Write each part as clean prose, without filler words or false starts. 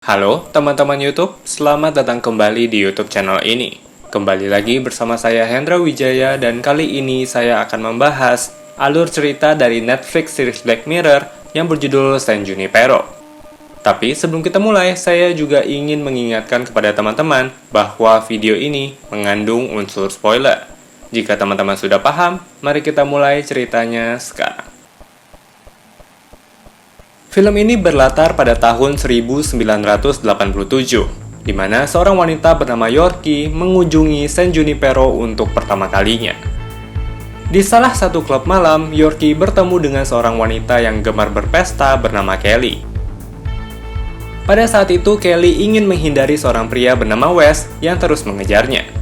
Halo teman-teman YouTube, selamat datang kembali di YouTube channel ini. Kembali lagi bersama saya Hendra Wijaya dan kali ini saya akan membahas alur cerita dari Netflix series Black Mirror yang berjudul San Junipero. Tapi sebelum kita mulai, saya juga ingin mengingatkan kepada teman-teman bahwa video ini mengandung unsur spoiler. Jika teman-teman sudah paham, mari kita mulai ceritanya sekarang. Film ini berlatar pada tahun 1987, di mana seorang wanita bernama Yorkie mengunjungi San Junipero untuk pertama kalinya. Di salah satu klub malam, Yorkie bertemu dengan seorang wanita yang gemar berpesta bernama Kelly. Pada saat itu, Kelly ingin menghindari seorang pria bernama Wes yang terus mengejarnya.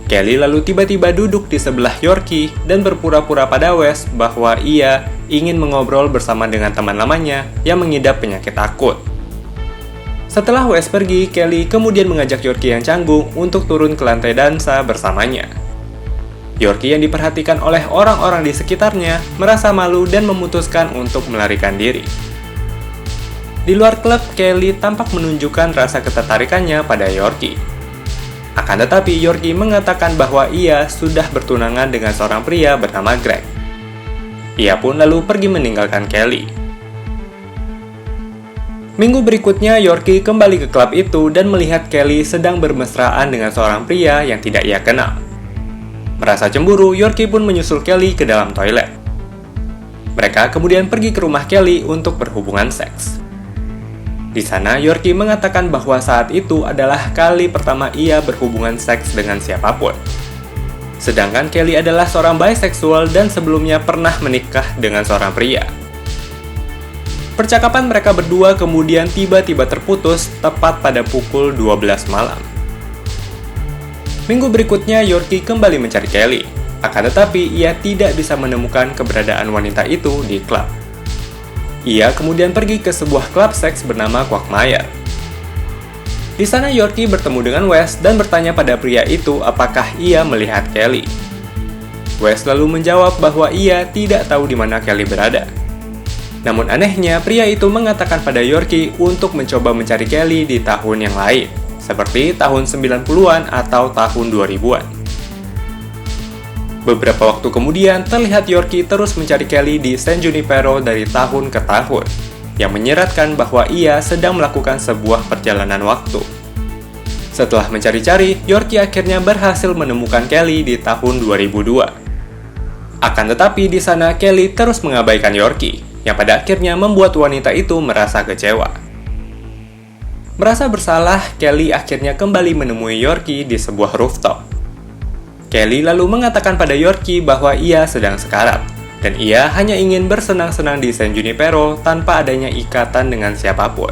Kelly lalu tiba-tiba duduk di sebelah Yorkie dan berpura-pura pada Wes bahwa ia ingin mengobrol bersama dengan teman lamanya yang mengidap penyakit akut. Setelah Wes pergi, Kelly kemudian mengajak Yorkie yang canggung untuk turun ke lantai dansa bersamanya. Yorkie yang diperhatikan oleh orang-orang di sekitarnya merasa malu dan memutuskan untuk melarikan diri. Di luar klub, Kelly tampak menunjukkan rasa ketertarikannya pada Yorkie. Akan tetapi, Yorkie mengatakan bahwa ia sudah bertunangan dengan seorang pria bernama Greg. Ia pun lalu pergi meninggalkan Kelly. Minggu berikutnya, Yorkie kembali ke klub itu dan melihat Kelly sedang bermesraan dengan seorang pria yang tidak ia kenal. Merasa cemburu, Yorkie pun menyusul Kelly ke dalam toilet. Mereka kemudian pergi ke rumah Kelly untuk berhubungan seks. Di sana, Yorkie mengatakan bahwa saat itu adalah kali pertama ia berhubungan seks dengan siapapun. Sedangkan Kelly adalah seorang biseksual dan sebelumnya pernah menikah dengan seorang pria. Percakapan mereka berdua kemudian tiba-tiba terputus tepat pada pukul 12 malam. Minggu berikutnya, Yorkie kembali mencari Kelly. Akan tetapi, ia tidak bisa menemukan keberadaan wanita itu di klub. Ia kemudian pergi ke sebuah klub seks bernama Quagmire. Di sana Yorkie bertemu dengan Wes dan bertanya pada pria itu apakah ia melihat Kelly. Wes lalu menjawab bahwa ia tidak tahu di mana Kelly berada. Namun anehnya, pria itu mengatakan pada Yorkie untuk mencoba mencari Kelly di tahun yang lain, seperti tahun 90-an atau tahun 2000-an. Beberapa waktu kemudian, terlihat Yorkie terus mencari Kelly di San Junipero dari tahun ke tahun, yang menyeratkan bahwa ia sedang melakukan sebuah perjalanan waktu. Setelah mencari-cari, Yorkie akhirnya berhasil menemukan Kelly di tahun 2002. Akan tetapi di sana Kelly terus mengabaikan Yorkie, yang pada akhirnya membuat wanita itu merasa kecewa. Merasa bersalah, Kelly akhirnya kembali menemui Yorkie di sebuah rooftop. Kelly lalu mengatakan pada Yorkie bahwa ia sedang sekarat, dan ia hanya ingin bersenang-senang di San Junipero tanpa adanya ikatan dengan siapapun.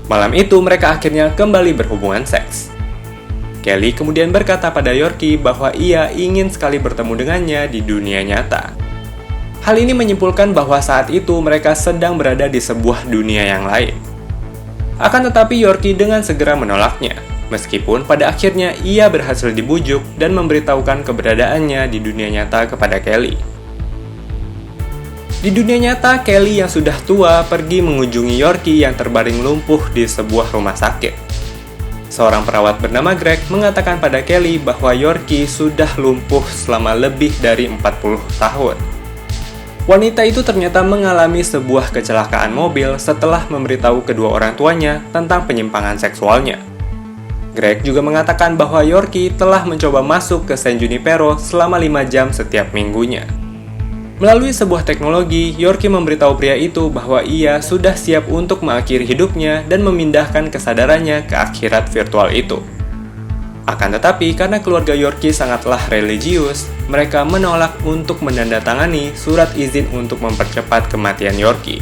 Malam itu mereka akhirnya kembali berhubungan seks. Kelly kemudian berkata pada Yorkie bahwa ia ingin sekali bertemu dengannya di dunia nyata. Hal ini menyimpulkan bahwa saat itu mereka sedang berada di sebuah dunia yang lain. Akan tetapi Yorkie dengan segera menolaknya, meskipun pada akhirnya ia berhasil dibujuk dan memberitahukan keberadaannya di dunia nyata kepada Kelly. Di dunia nyata, Kelly yang sudah tua pergi mengunjungi Yorkie yang terbaring lumpuh di sebuah rumah sakit. Seorang perawat bernama Greg mengatakan pada Kelly bahwa Yorkie sudah lumpuh selama lebih dari 40 tahun. Wanita itu ternyata mengalami sebuah kecelakaan mobil setelah memberitahu kedua orang tuanya tentang penyimpangan seksualnya. Greg juga mengatakan bahwa Yorkie telah mencoba masuk ke San Junipero selama 5 jam setiap minggunya. Melalui sebuah teknologi, Yorkie memberitahu pria itu bahwa ia sudah siap untuk mengakhiri hidupnya dan memindahkan kesadarannya ke akhirat virtual itu. Akan tetapi, karena keluarga Yorkie sangatlah religius, mereka menolak untuk menandatangani surat izin untuk mempercepat kematian Yorkie.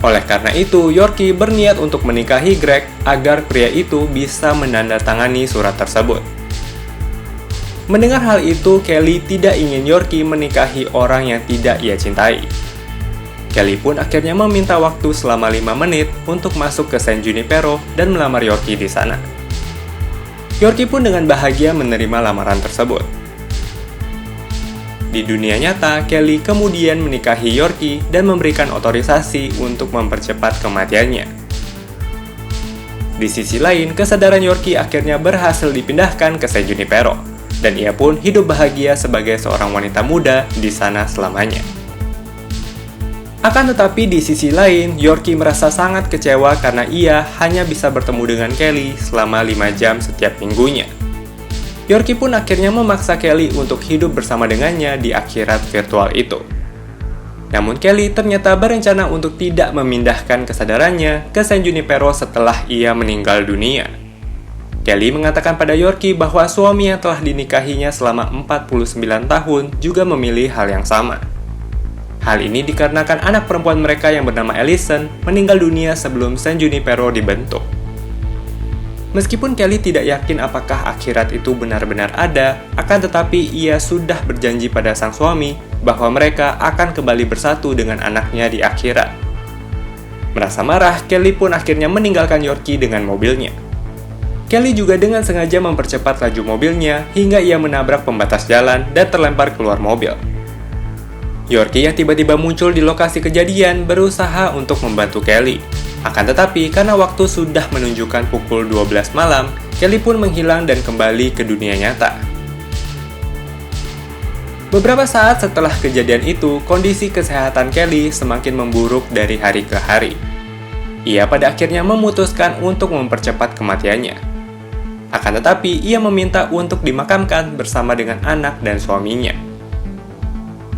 Oleh karena itu, Yorkie berniat untuk menikahi Greg agar pria itu bisa menandatangani surat tersebut. Mendengar hal itu, Kelly tidak ingin Yorkie menikahi orang yang tidak ia cintai. Kelly pun akhirnya meminta waktu selama 5 menit untuk masuk ke San Junipero dan melamar Yorkie di sana. Yorkie pun dengan bahagia menerima lamaran tersebut. Di dunia nyata, Kelly kemudian menikahi Yorkie dan memberikan otorisasi untuk mempercepat kematiannya. Di sisi lain, kesadaran Yorkie akhirnya berhasil dipindahkan ke San Junipero, dan ia pun hidup bahagia sebagai seorang wanita muda di sana selamanya. Akan tetapi di sisi lain, Yorkie merasa sangat kecewa karena ia hanya bisa bertemu dengan Kelly selama 5 jam setiap minggunya. Yorkie pun akhirnya memaksa Kelly untuk hidup bersama dengannya di akhirat virtual itu. Namun Kelly ternyata berencana untuk tidak memindahkan kesadarannya ke San Junipero setelah ia meninggal dunia. Kelly mengatakan pada Yorkie bahwa suami yang telah dinikahinya selama 49 tahun juga memilih hal yang sama. Hal ini dikarenakan anak perempuan mereka yang bernama Allison meninggal dunia sebelum San Junipero dibentuk. Meskipun Kelly tidak yakin apakah akhirat itu benar-benar ada, akan tetapi ia sudah berjanji pada sang suami bahwa mereka akan kembali bersatu dengan anaknya di akhirat. Merasa marah, Kelly pun akhirnya meninggalkan Yorkie dengan mobilnya. Kelly juga dengan sengaja mempercepat laju mobilnya hingga ia menabrak pembatas jalan dan terlempar keluar mobil. Yorkie yang tiba-tiba muncul di lokasi kejadian berusaha untuk membantu Kelly. Akan tetapi, karena waktu sudah menunjukkan pukul 12 malam, Kelly pun menghilang dan kembali ke dunia nyata. Beberapa saat setelah kejadian itu, kondisi kesehatan Kelly semakin memburuk dari hari ke hari. Ia pada akhirnya memutuskan untuk mempercepat kematiannya. Akan tetapi, ia meminta untuk dimakamkan bersama dengan anak dan suaminya.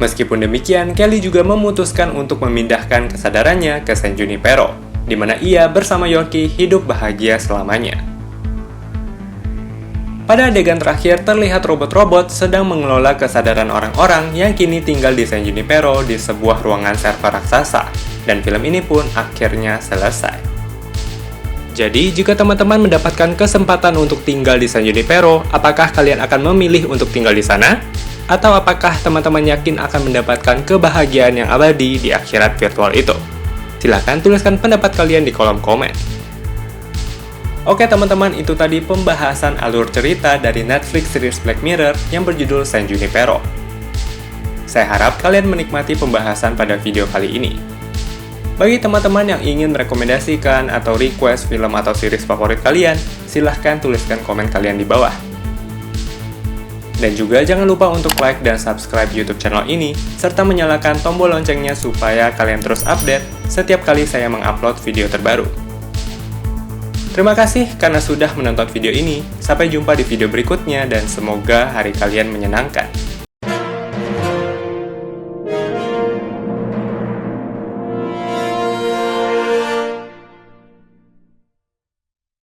Meskipun demikian, Kelly juga memutuskan untuk memindahkan kesadarannya ke San Junipero, di mana ia bersama Yorkie hidup bahagia selamanya. Pada adegan terakhir, terlihat robot-robot sedang mengelola kesadaran orang-orang yang kini tinggal di San Junipero di sebuah ruangan server raksasa, dan film ini pun akhirnya selesai. Jadi, jika teman-teman mendapatkan kesempatan untuk tinggal di San Junipero, apakah kalian akan memilih untuk tinggal di sana? Atau apakah teman-teman yakin akan mendapatkan kebahagiaan yang abadi di akhirat virtual itu? Silahkan tuliskan pendapat kalian di kolom komen. Oke teman-teman, itu tadi pembahasan alur cerita dari Netflix series Black Mirror yang berjudul San Junipero. Saya harap kalian menikmati pembahasan pada video kali ini. Bagi teman-teman yang ingin merekomendasikan atau request film atau series favorit kalian, silahkan tuliskan komen kalian di bawah. Dan juga jangan lupa untuk like dan subscribe YouTube channel ini, serta menyalakan tombol loncengnya supaya kalian terus update setiap kali saya mengupload video terbaru. Terima kasih karena sudah menonton video ini, sampai jumpa di video berikutnya dan semoga hari kalian menyenangkan.